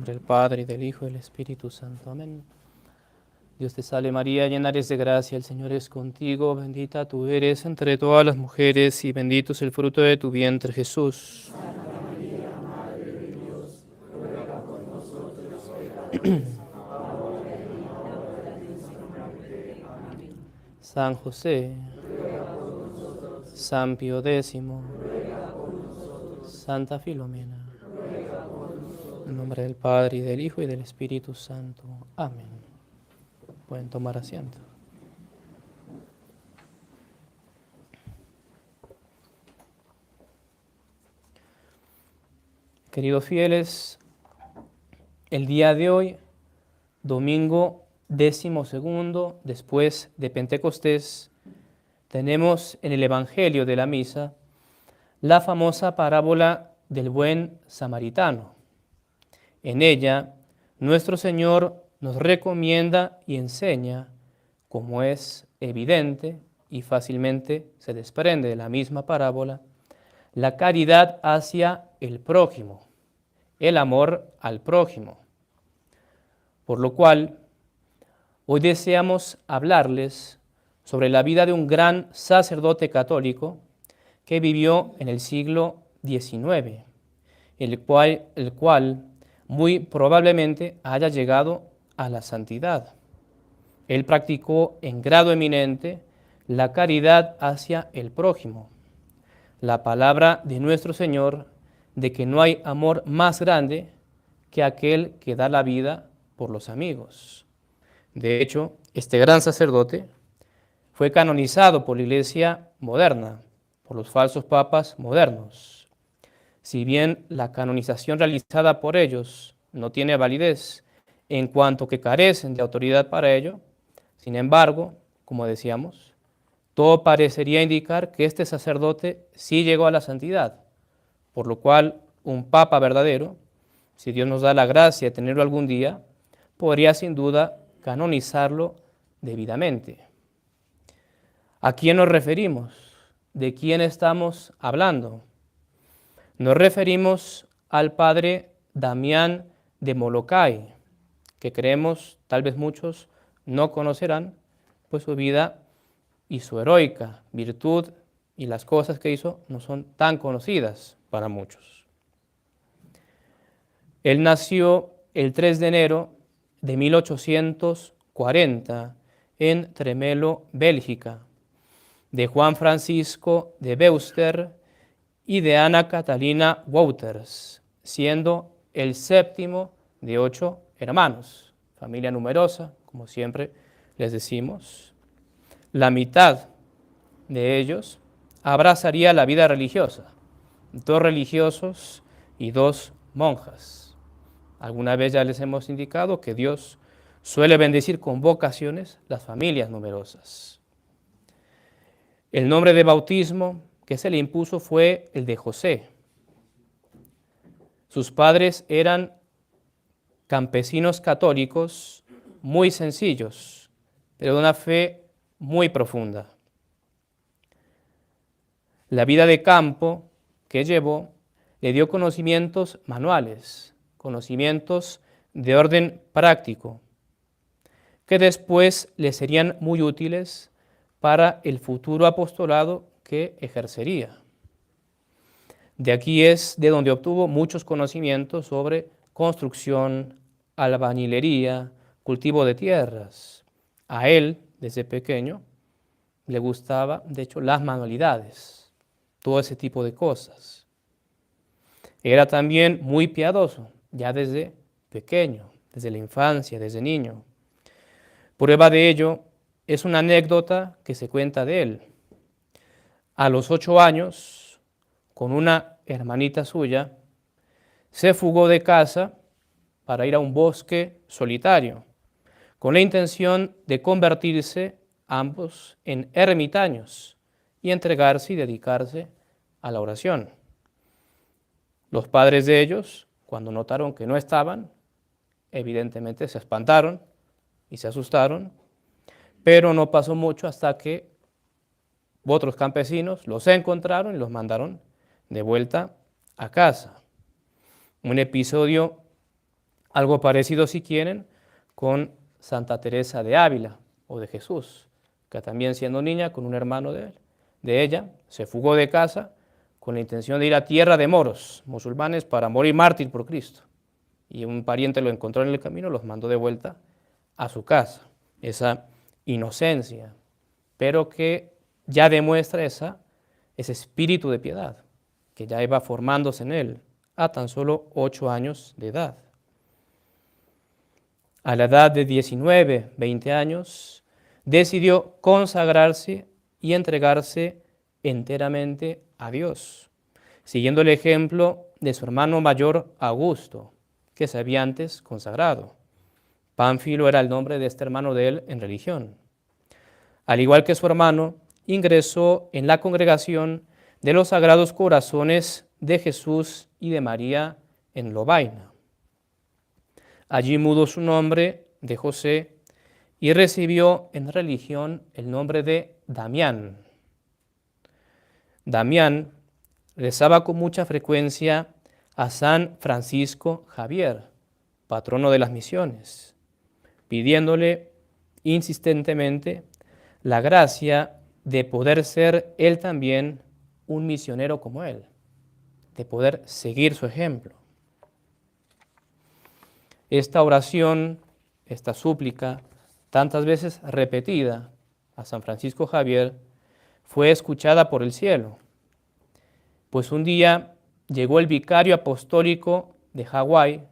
nombre del Padre, y del Hijo, y del Espíritu Santo. Amén. Dios te salve María, llena eres de gracia, el Señor es contigo, bendita tú eres entre todas las mujeres, y bendito es el fruto de tu vientre, Jesús. San José, San Pío X, Santa Filomena. En nombre del Padre, y del Hijo, y del Espíritu Santo. Amén. Pueden tomar asiento. Queridos fieles, el día de hoy, domingo 12º después de Pentecostés, tenemos en el Evangelio de la Misa la famosa parábola del buen samaritano. En ella, nuestro Señor nos recomienda y enseña, como es evidente y fácilmente se desprende de la misma parábola, la caridad hacia el prójimo, el amor al prójimo. Por lo cual, hoy deseamos hablarles sobre la vida de un gran sacerdote católico que vivió en el siglo XIX, el cual muy probablemente haya llegado a la santidad. Él practicó en grado eminente la caridad hacia el prójimo, la palabra de nuestro Señor de que no hay amor más grande que aquel que da la vida por los amigos. De hecho, este gran sacerdote fue canonizado por la Iglesia moderna, por los falsos papas modernos. Si bien la canonización realizada por ellos no tiene validez en cuanto que carecen de autoridad para ello, sin embargo, como decíamos, todo parecería indicar que este sacerdote sí llegó a la santidad, por lo cual un papa verdadero, si Dios nos da la gracia de tenerlo algún día, podría sin duda canonizarlo debidamente. ¿A quién nos referimos? ¿De quién estamos hablando? Nos referimos al padre Damián de Molokai, que creemos, tal vez muchos no conocerán, pues su vida y su heroica virtud y las cosas que hizo no son tan conocidas para muchos. Él nació el 3 de enero de 1840 en Tremelo, Bélgica, de Juan Francisco de Beuster y de Ana Catalina Wouters, siendo el séptimo de 8 hermanos, familia numerosa, como siempre les decimos. La mitad de ellos abrazaría la vida religiosa, 2 religiosos y 2 monjas. Alguna vez ya les hemos indicado que Dios suele bendecir con vocaciones las familias numerosas. El nombre de bautismo que se le impuso fue el de José. Sus padres eran campesinos católicos muy sencillos, pero de una fe muy profunda. La vida de campo que llevó le dio conocimientos manuales, conocimientos de orden práctico, que después le serían muy útiles para el futuro apostolado que ejercería. De aquí es de donde obtuvo muchos conocimientos sobre construcción, albañilería, cultivo de tierras. A él, desde pequeño, le gustaba, de hecho, las manualidades, todo ese tipo de cosas. Era también muy piadoso, ya desde pequeño, desde la infancia, desde niño. Prueba de ello es una anécdota que se cuenta de él. A los 8 años, con una hermanita suya, se fugó de casa para ir a un bosque solitario, con la intención de convertirse ambos en ermitaños y entregarse y dedicarse a la oración. Los padres de ellos, cuando notaron que no estaban, evidentemente se espantaron y se asustaron, pero no pasó mucho hasta que otros campesinos los encontraron y los mandaron de vuelta a casa. Un episodio Algo parecido, si quieren, con Santa Teresa de Ávila o de Jesús, que también siendo niña, con un hermano de ella, se fugó de casa con la intención de ir a tierra de moros, musulmanes, para morir mártir por Cristo. Y un pariente lo encontró en el camino, los mandó de vuelta a su casa. Esa inocencia, pero que ya demuestra ese espíritu de piedad, que ya iba formándose en él a tan solo 8 años de edad. A la edad de 19, 20 años, decidió consagrarse y entregarse enteramente a Dios, siguiendo el ejemplo de su hermano mayor Augusto, que se había antes consagrado. Pánfilo era el nombre de este hermano de él en religión. Al igual que su hermano, ingresó en la congregación de los Sagrados Corazones de Jesús y de María en Lovaina. Allí mudó su nombre de José y recibió en religión el nombre de Damián. Damián rezaba con mucha frecuencia a San Francisco Javier, patrono de las misiones, pidiéndole insistentemente la gracia de poder ser él también un misionero como él, de poder seguir su ejemplo. Esta oración, esta súplica, tantas veces repetida a San Francisco Javier, fue escuchada por el cielo, pues un día llegó el vicario apostólico de Hawái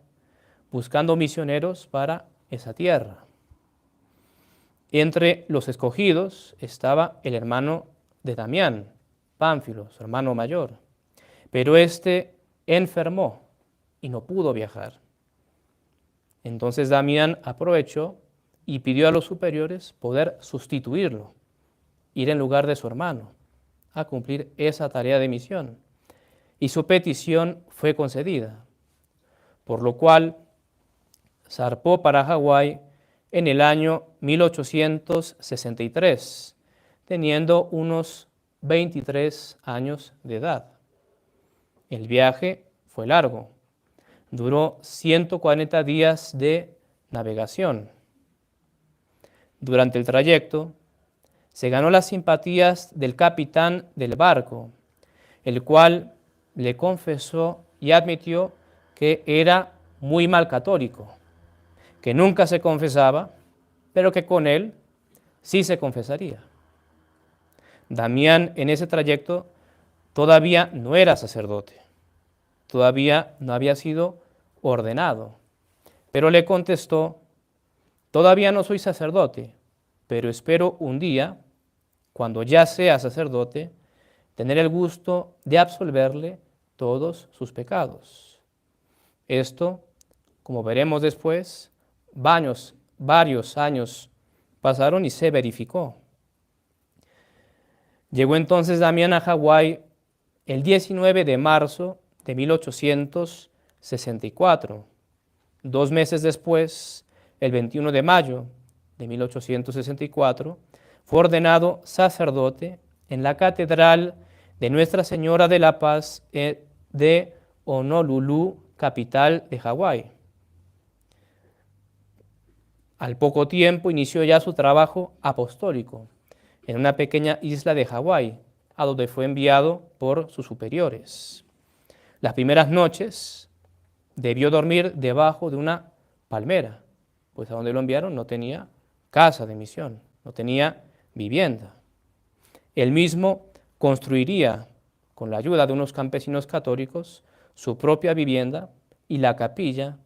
buscando misioneros para esa tierra. Entre los escogidos estaba el hermano de Damián, Pánfilo, su hermano mayor, pero éste enfermó y no pudo viajar. Entonces Damián aprovechó y pidió a los superiores poder sustituirlo, ir en lugar de su hermano, a cumplir esa tarea de misión. Y su petición fue concedida, por lo cual zarpó para Hawái en el año 1863, teniendo unos 23 años de edad. El viaje fue largo, duró 140 días de navegación. Durante el trayecto, se ganó las simpatías del capitán del barco, el cual le confesó y admitió que era muy mal católico, que nunca se confesaba, pero que con él sí se confesaría. Damián en ese trayecto todavía no era sacerdote, todavía no había sido ordenado, pero le contestó: todavía no soy sacerdote, pero espero un día, cuando ya sea sacerdote, tener el gusto de absolverle todos sus pecados. Esto, como veremos después, varios años pasaron y se verificó. Llegó entonces Damián a Hawái el 19 de marzo de 1864. 2 meses después, el 21 de mayo de 1864, fue ordenado sacerdote en la Catedral de Nuestra Señora de la Paz de Honolulu, capital de Hawái. Al poco tiempo inició ya su trabajo apostólico en una pequeña isla de Hawái, a donde fue enviado por sus superiores. Las primeras noches debió dormir debajo de una palmera, pues a donde lo enviaron no tenía casa de misión, no tenía vivienda. Él mismo construiría, con la ayuda de unos campesinos católicos, su propia vivienda y la capilla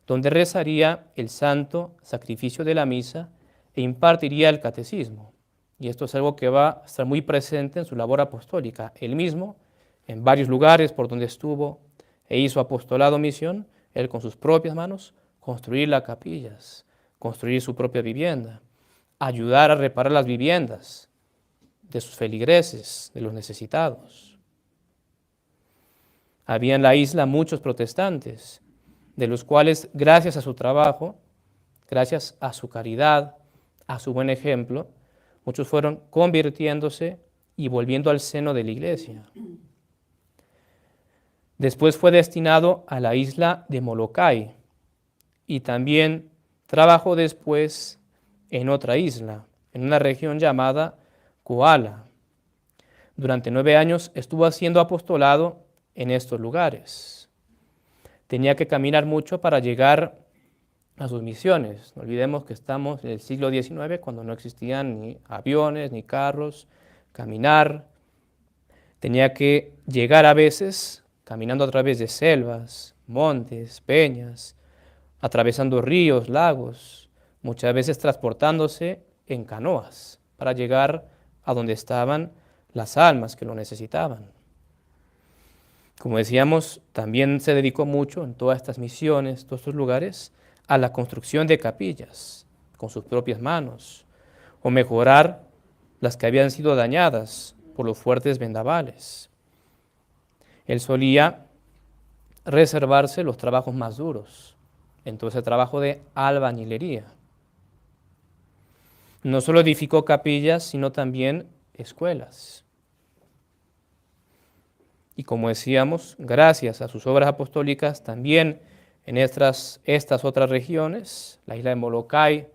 donde rezaría el santo sacrificio de la misa e impartiría el catecismo. Y esto es algo que va a estar muy presente en su labor apostólica. Él mismo, en varios lugares por donde estuvo e hizo apostolado misión, él con sus propias manos, construir las capillas, construir su propia vivienda, ayudar a reparar las viviendas de sus feligreses, de los necesitados. Había en la isla muchos protestantes, de los cuales, gracias a su trabajo, gracias a su caridad, a su buen ejemplo, muchos fueron convirtiéndose y volviendo al seno de la iglesia. Después fue destinado a la isla de Molokai, y también trabajó después en otra isla, en una región llamada Koala. Durante 9 años estuvo haciendo apostolado en estos lugares. Tenía que caminar mucho para llegar a sus misiones. No olvidemos que estamos en el siglo XIX, cuando no existían ni aviones, ni carros, caminar. Tenía que llegar a veces caminando a través de selvas, montes, peñas, atravesando ríos, lagos, muchas veces transportándose en canoas para llegar a donde estaban las almas que lo necesitaban. Como decíamos, también se dedicó mucho en todas estas misiones, todos estos lugares, a la construcción de capillas con sus propias manos, o mejorar las que habían sido dañadas por los fuertes vendavales. Él solía reservarse los trabajos más duros, entonces el trabajo de albañilería. No solo edificó capillas, sino también escuelas. Y como decíamos, gracias a sus obras apostólicas, también en estas otras regiones, la isla de Molokai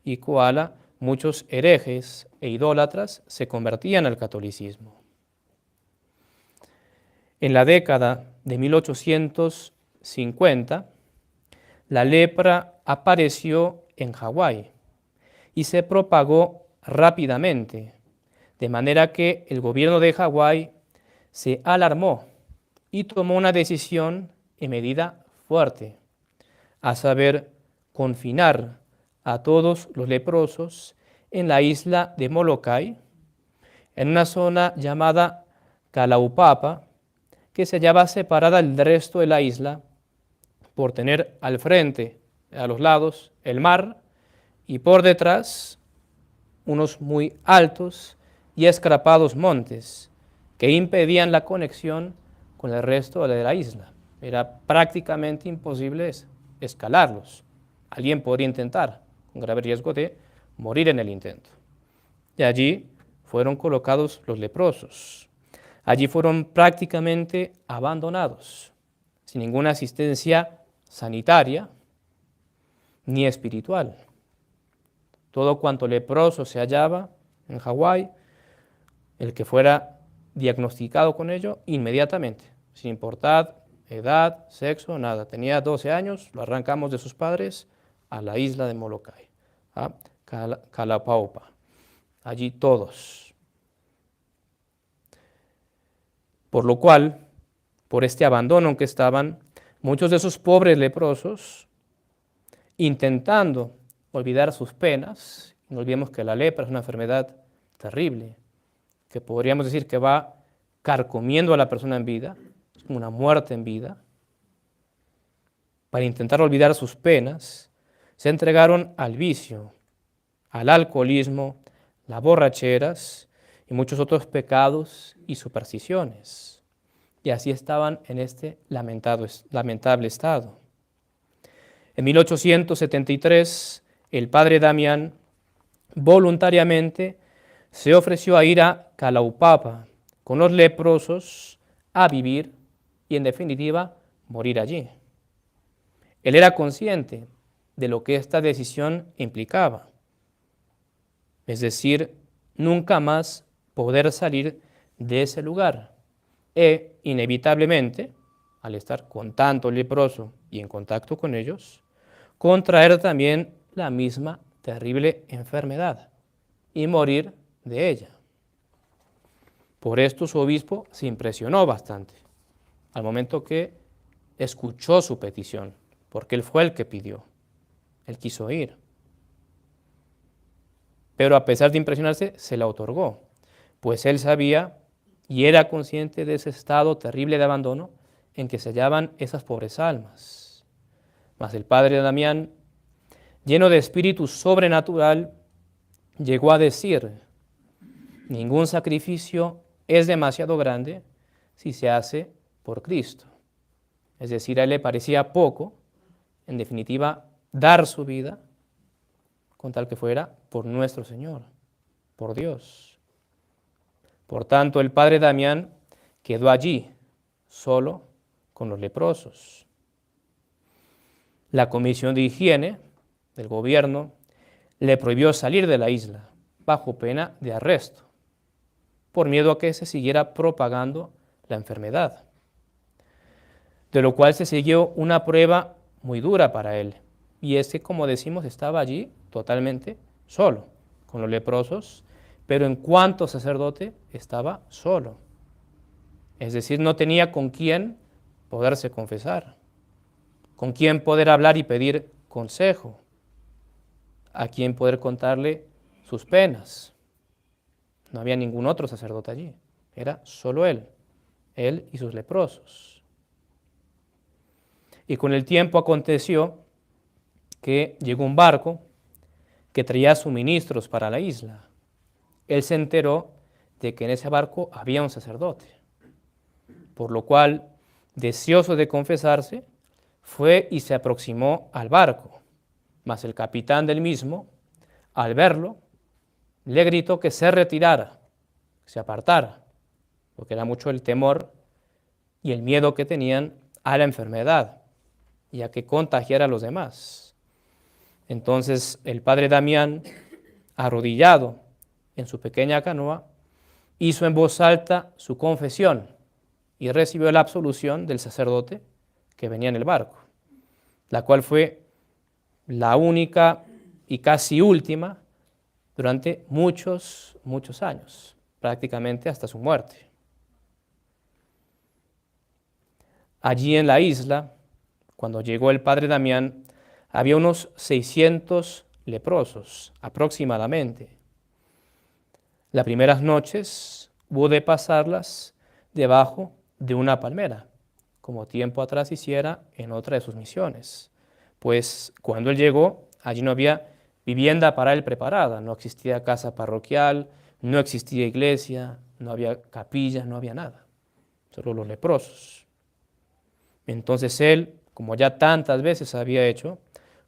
y Koala, muchos herejes e idólatras se convertían al catolicismo. En la década de 1850, la lepra apareció en Hawái y se propagó rápidamente, de manera que el gobierno de Hawái se alarmó y tomó una decisión y medida fuerte, a saber, confinar a todos los leprosos en la isla de Molokai, en una zona llamada Kalaupapa, que se hallaba separada del resto de la isla por tener al frente, a los lados, el mar, y por detrás unos muy altos y escarpados montes que impedían la conexión con el resto de la isla. Era prácticamente imposible escalarlos. Alguien podría intentar, con grave riesgo de morir en el intento. Y allí fueron colocados los leprosos. Allí fueron prácticamente abandonados, sin ninguna asistencia sanitaria ni espiritual. Todo cuanto leproso se hallaba en Hawái, el que fuera diagnosticado con ello, inmediatamente, sin importar edad, sexo, nada. Tenía 12 años, lo arrancamos de sus padres a la isla de Molokai, a Kalaupapa. Allí todos. Por lo cual, por este abandono en que estaban, muchos de esos pobres leprosos, intentando olvidar sus penas, no olvidemos que la lepra es una enfermedad terrible, que podríamos decir que va carcomiendo a la persona en vida, es como una muerte en vida. Para intentar olvidar sus penas, se entregaron al vicio, al alcoholismo, las borracheras y muchos otros pecados y supersticiones. Y así estaban en este lamentable estado. En 1873, el padre Damián voluntariamente se ofreció a ir a Kalaupapa con los leprosos a vivir y, en definitiva, morir allí. Él era consciente de lo que esta decisión implicaba, es decir, nunca más poder salir de ese lugar e, inevitablemente, al estar con tanto leproso y en contacto con ellos, contraer también la misma terrible enfermedad y morir de ella. Por esto su obispo se impresionó bastante al momento que escuchó su petición, porque él fue el que pidió, él quiso ir. Pero a pesar de impresionarse, se la otorgó, pues él sabía y era consciente de ese estado terrible de abandono en que se hallaban esas pobres almas. Mas el padre Damián, lleno de espíritu sobrenatural, llegó a decir: ningún sacrificio es demasiado grande si se hace por Cristo. Es decir, a él le parecía poco, en definitiva, dar su vida, con tal que fuera por nuestro Señor, por Dios. Por tanto, el padre Damián quedó allí, solo con los leprosos. La comisión de higiene del gobierno le prohibió salir de la isla bajo pena de arresto, por miedo a que se siguiera propagando la enfermedad, de lo cual se siguió una prueba muy dura para él, y es que, como decimos, estaba allí totalmente solo, con los leprosos, pero en cuanto sacerdote estaba solo, es decir, no tenía con quién poderse confesar, con quién poder hablar y pedir consejo, a quién poder contarle sus penas. No había ningún otro sacerdote allí, era solo él y sus leprosos. Y con el tiempo aconteció que llegó un barco que traía suministros para la isla. Él se enteró de que en ese barco había un sacerdote, por lo cual, deseoso de confesarse, fue y se aproximó al barco, mas el capitán del mismo, al verlo, le gritó que se retirara, que se apartara, porque era mucho el temor y el miedo que tenían a la enfermedad y a que contagiara a los demás. Entonces el padre Damián, arrodillado en su pequeña canoa, hizo en voz alta su confesión y recibió la absolución del sacerdote que venía en el barco, la cual fue la única y casi última durante muchos años, prácticamente hasta su muerte. Allí en la isla, cuando llegó el padre Damián, había unos 600 leprosos aproximadamente. Las primeras noches hubo de pasarlas debajo de una palmera, como tiempo atrás hiciera en otra de sus misiones, pues cuando él llegó, allí no había vivienda para él preparada, no existía casa parroquial, no existía iglesia, no había capilla, no había nada, solo los leprosos. Entonces él, como ya tantas veces había hecho,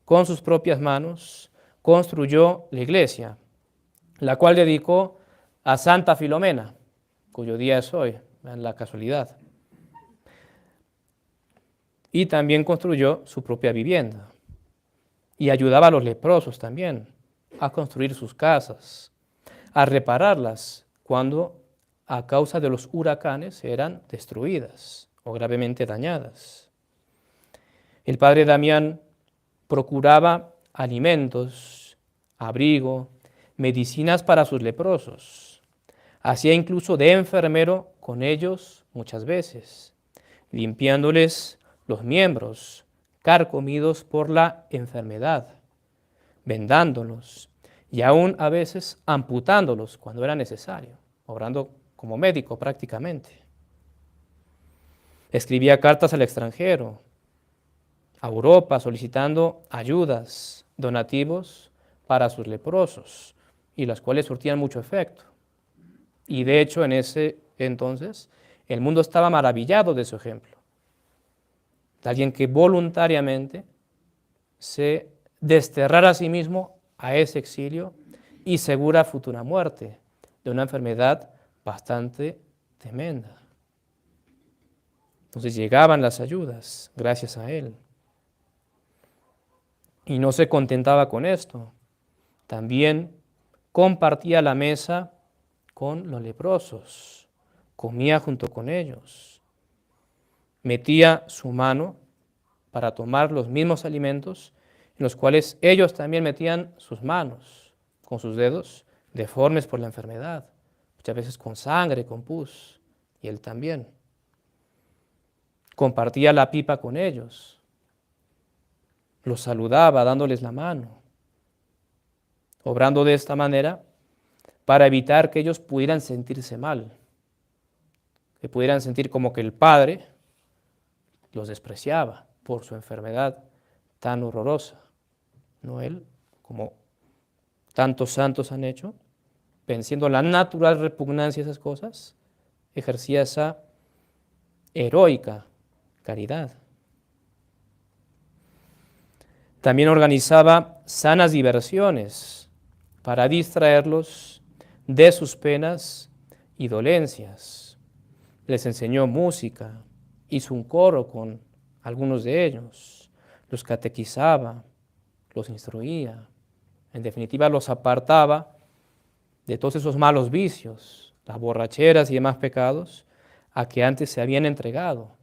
con sus propias manos construyó la iglesia, la cual dedicó a Santa Filomena, cuyo día es hoy, vean la casualidad. Y también construyó su propia vivienda. Y ayudaba a los leprosos también a construir sus casas, a repararlas cuando a causa de los huracanes eran destruidas o gravemente dañadas. El padre Damián procuraba alimentos, abrigo, medicinas para sus leprosos. Hacía incluso de enfermero con ellos muchas veces, limpiándoles los miembros carcomidos por la enfermedad, vendándolos y aún a veces amputándolos cuando era necesario, obrando como médico prácticamente. Escribía cartas al extranjero, a Europa, solicitando ayudas, donativos para sus leprosos, y las cuales surtían mucho efecto. Y de hecho, en ese entonces, el mundo estaba maravillado de su ejemplo. De alguien que voluntariamente se desterrara a sí mismo a ese exilio y segura futura muerte de una enfermedad bastante tremenda. Entonces llegaban las ayudas gracias a él. Y no se contentaba con esto, también compartía la mesa con los leprosos, comía junto con ellos, metía su mano para tomar los mismos alimentos en los cuales ellos también metían sus manos con sus dedos deformes por la enfermedad, muchas veces con sangre, con pus, y él también. Compartía la pipa con ellos, los saludaba dándoles la mano, obrando de esta manera para evitar que ellos pudieran sentirse mal, que pudieran sentir como que el Padre los despreciaba por su enfermedad tan horrorosa. No él, como tantos santos han hecho, venciendo la natural repugnancia a esas cosas, ejercía esa heroica caridad. También organizaba sanas diversiones para distraerlos de sus penas y dolencias. Les enseñó música, hizo un coro con algunos de ellos, los catequizaba, los instruía, en definitiva los apartaba de todos esos malos vicios, las borracheras y demás pecados a que antes se habían entregado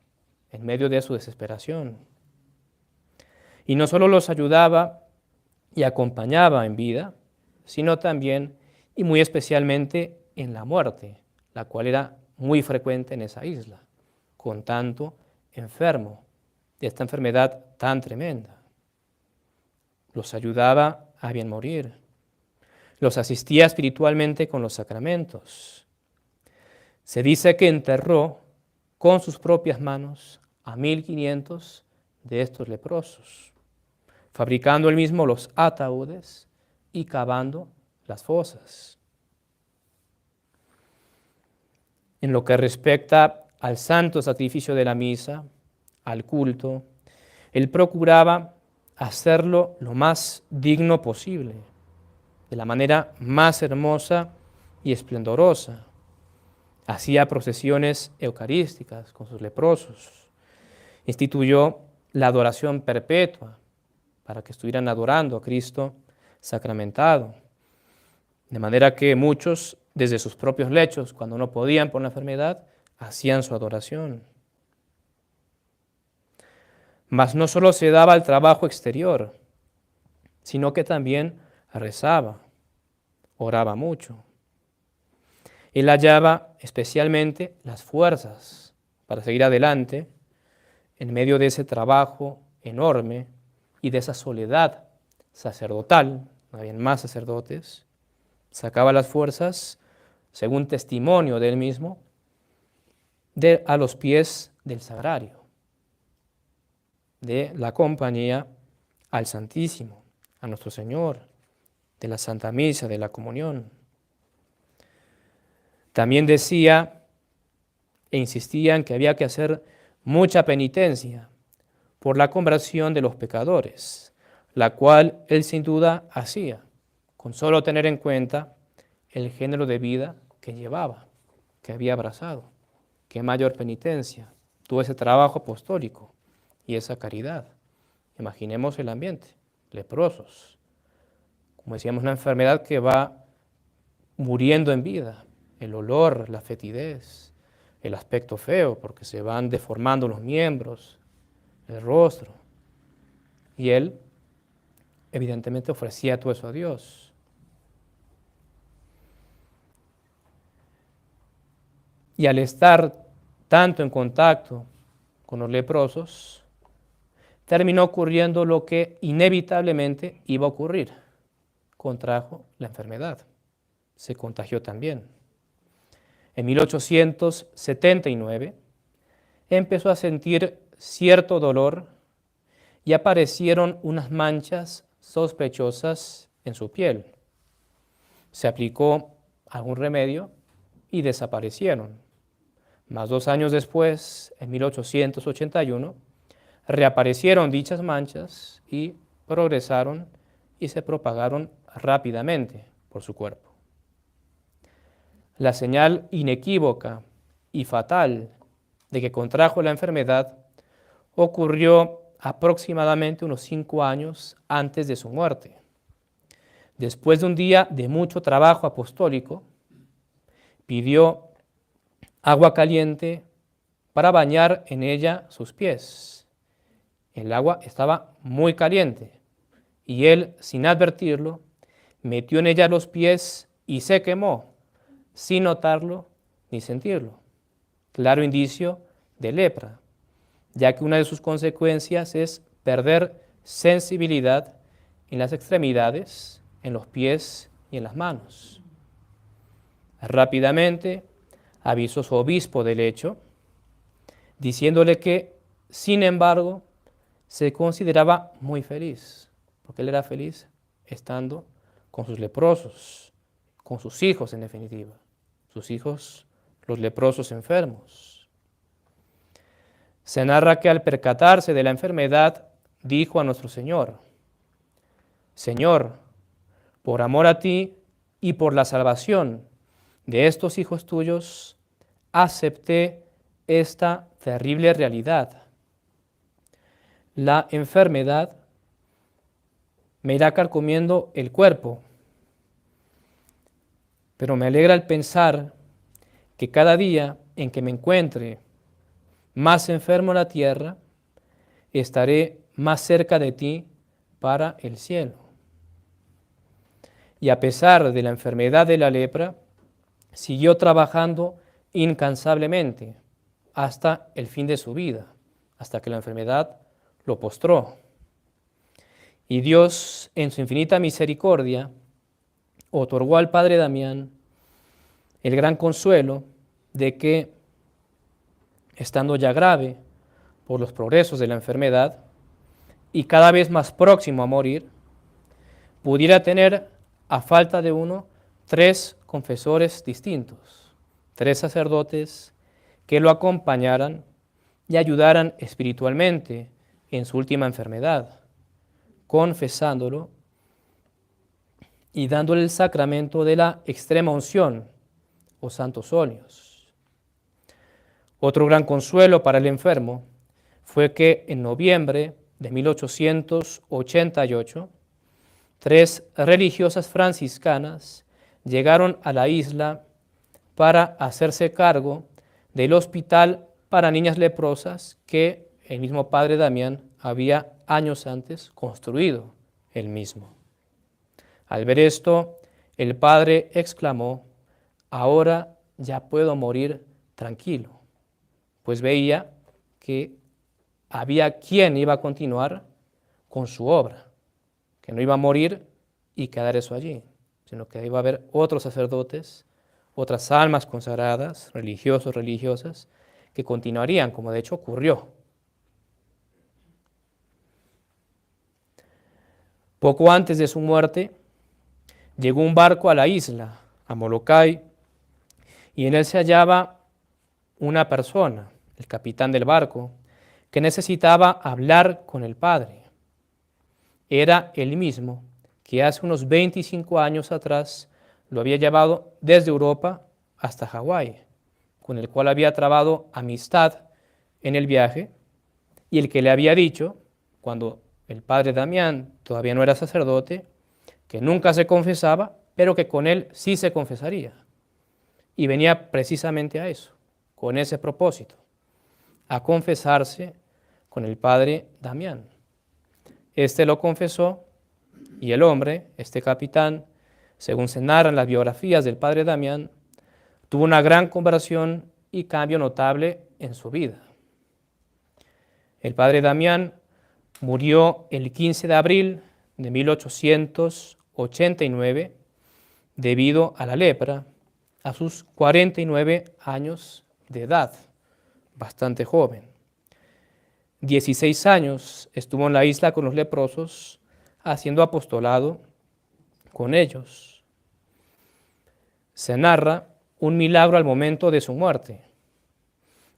en medio de su desesperación. Y no solo los ayudaba y acompañaba en vida, sino también y muy especialmente en la muerte, la cual era muy frecuente en esa isla, con tanto enfermo de esta enfermedad tan tremenda. Los ayudaba a bien morir, los asistía espiritualmente con los sacramentos. Se dice que enterró con sus propias manos a 1.500 de estos leprosos, fabricando él mismo los ataúdes y cavando las fosas. En lo que respecta al santo sacrificio de la misa, al culto, él procuraba hacerlo lo más digno posible, de la manera más hermosa y esplendorosa. Hacía procesiones eucarísticas con sus leprosos. Instituyó la adoración perpetua para que estuvieran adorando a Cristo sacramentado. De manera que muchos, desde sus propios lechos, cuando no podían por la enfermedad, hacían su adoración. Mas no solo se daba el trabajo exterior, sino que también rezaba, oraba mucho. Él hallaba especialmente las fuerzas para seguir adelante en medio de ese trabajo enorme y de esa soledad sacerdotal. No habían más sacerdotes. Sacaba las fuerzas, según testimonio de él mismo, a los pies del sagrario, de la compañía al Santísimo, a nuestro Señor, de la Santa Misa, de la comunión. También decía e insistía en que había que hacer mucha penitencia por la conversión de los pecadores, la cual él sin duda hacía, con solo tener en cuenta el género de vida que llevaba, que había abrazado. Qué mayor penitencia, todo ese trabajo apostólico y esa caridad. Imaginemos el ambiente, leprosos, como decíamos, una enfermedad que va muriendo en vida, el olor, la fetidez, el aspecto feo, porque se van deformando los miembros, el rostro. Y él, evidentemente, ofrecía todo eso a Dios. Y al estar tanto en contacto con los leprosos, terminó ocurriendo lo que inevitablemente iba a ocurrir. Contrajo la enfermedad. Se contagió también. En 1879 empezó a sentir cierto dolor y aparecieron unas manchas sospechosas en su piel. Se aplicó algún remedio y desaparecieron. Más 2 años después, en 1881, reaparecieron dichas manchas y progresaron y se propagaron rápidamente por su cuerpo. La señal inequívoca y fatal de que contrajo la enfermedad ocurrió aproximadamente unos 5 años antes de su muerte. Después de un día de mucho trabajo apostólico, pidió agua caliente para bañar en ella sus pies. El agua estaba muy caliente y él, sin advertirlo, metió en ella los pies y se quemó, sin notarlo ni sentirlo. Claro indicio de lepra, ya que una de sus consecuencias es perder sensibilidad en las extremidades, en los pies y en las manos. Rápidamente avisó a su obispo del hecho, diciéndole que, sin embargo, se consideraba muy feliz, porque él era feliz estando con sus leprosos, con sus hijos en definitiva, sus hijos, los leprosos enfermos. Se narra que al percatarse de la enfermedad, dijo a nuestro Señor: Señor, por amor a ti y por la salvación de estos hijos tuyos, acepté esta terrible realidad. la enfermedad me irá carcomiendo el cuerpo, pero me alegra el pensar que cada día en que me encuentre más enfermo en la tierra, estaré más cerca de ti para el cielo. Y a pesar de la enfermedad de la lepra, siguió trabajando incansablemente hasta el fin de su vida, hasta que la enfermedad lo postró. Y Dios, en su infinita misericordia, otorgó al padre Damián el gran consuelo de que, estando ya grave por los progresos de la enfermedad y cada vez más próximo a morir, pudiera tener, a falta de uno, 3 confesores distintos, 3 sacerdotes que lo acompañaran y ayudaran espiritualmente en su última enfermedad, confesándolo y dándole el sacramento de la extrema unción o santos óleos. Otro gran consuelo para el enfermo fue que en noviembre de 1888, 3 religiosas franciscanas llegaron a la isla para hacerse cargo del hospital para niñas leprosas que el mismo padre Damián había años antes construido él mismo. Al ver esto, el padre exclamó: ahora ya puedo morir tranquilo, pues veía que había quien iba a continuar con su obra, que no iba a morir y quedar eso allí, sino que iba a haber otros sacerdotes, otras almas consagradas, religiosos, religiosas, que continuarían, como de hecho ocurrió. Poco antes de su muerte, llegó un barco a la isla, a Molokai, y en él se hallaba una persona, el capitán del barco, que necesitaba hablar con el padre. Era el mismo que hace unos 25 años atrás lo había llevado desde Europa hasta Hawái, con el cual había trabado amistad en el viaje, y el que le había dicho, cuando el padre Damián todavía no era sacerdote, que nunca se confesaba, pero que con él sí se confesaría. Y venía precisamente a eso, con ese propósito, a confesarse con el padre Damián. Este lo confesó y el hombre, este capitán, según se narran las biografías del padre Damián, tuvo una gran conversión y cambio notable en su vida. El padre Damián murió el 15 de abril de 1889 debido a la lepra a sus 49 años de edad, bastante joven. 16 años estuvo en la isla con los leprosos, haciendo apostolado con ellos. Se narra un milagro al momento de su muerte,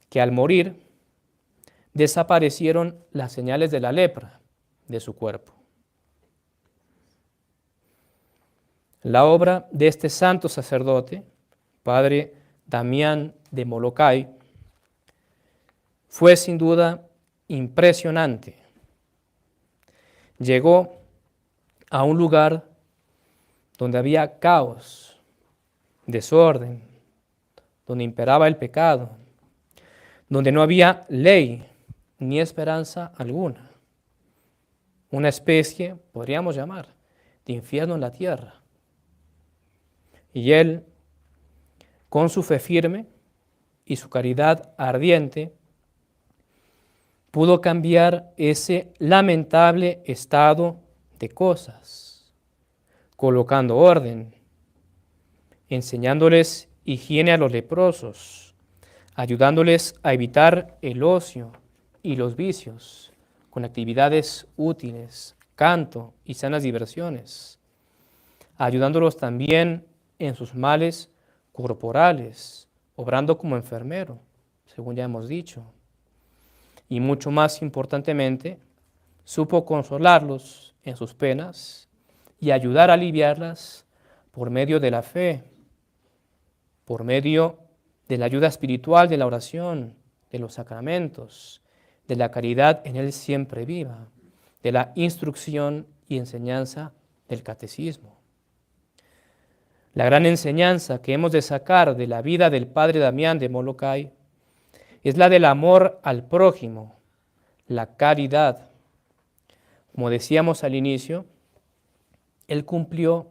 que al morir desaparecieron las señales de la lepra de su cuerpo. La obra de este santo sacerdote, padre Damián de Molokai, fue sin duda impresionante. Llegó a un lugar donde había caos, desorden, donde imperaba el pecado, donde no había ley ni esperanza alguna. Una especie, podríamos llamar, de infierno en la tierra. Y él, con su fe firme y su caridad ardiente, pudo cambiar ese lamentable estado de cosas, colocando orden, enseñándoles higiene a los leprosos, ayudándoles a evitar el ocio y los vicios con actividades útiles, canto y sanas diversiones, ayudándolos también en sus males corporales, obrando como enfermero, según ya hemos dicho. Y mucho más importantemente, supo consolarlos en sus penas y ayudar a aliviarlas por medio de la fe, por medio de la ayuda espiritual de la oración, de los sacramentos, de la caridad en él siempre viva, de la instrucción y enseñanza del catecismo. La gran enseñanza que hemos de sacar de la vida del padre Damián de Molokai es la del amor al prójimo, la caridad. Como decíamos al inicio, él cumplió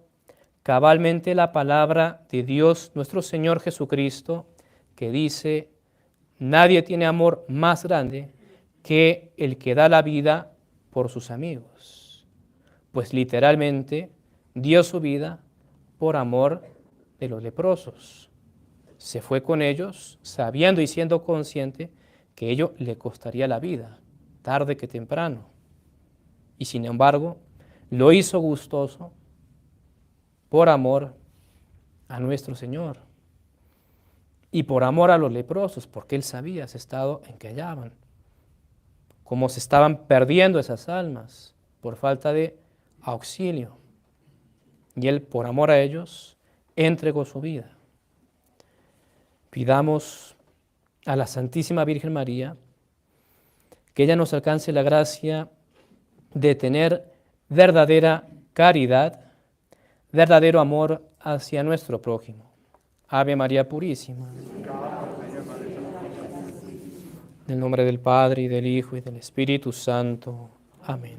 cabalmente la palabra de Dios nuestro Señor Jesucristo, que dice: nadie tiene amor más grande que el que da la vida por sus amigos. Pues literalmente dio su vida por amor de los leprosos. Se fue con ellos sabiendo y siendo consciente que ello le costaría la vida, tarde que temprano. Y sin embargo, lo hizo gustoso por amor a nuestro Señor y por amor a los leprosos, porque él sabía ese estado en que hallaban, cómo se estaban perdiendo esas almas por falta de auxilio. Y él, por amor a ellos, entregó su vida. Pidamos a la Santísima Virgen María que ella nos alcance la gracia de tener verdadera caridad, verdadero amor hacia nuestro prójimo. Ave María Purísima. En el nombre del Padre, y del Hijo, y del Espíritu Santo. Amén.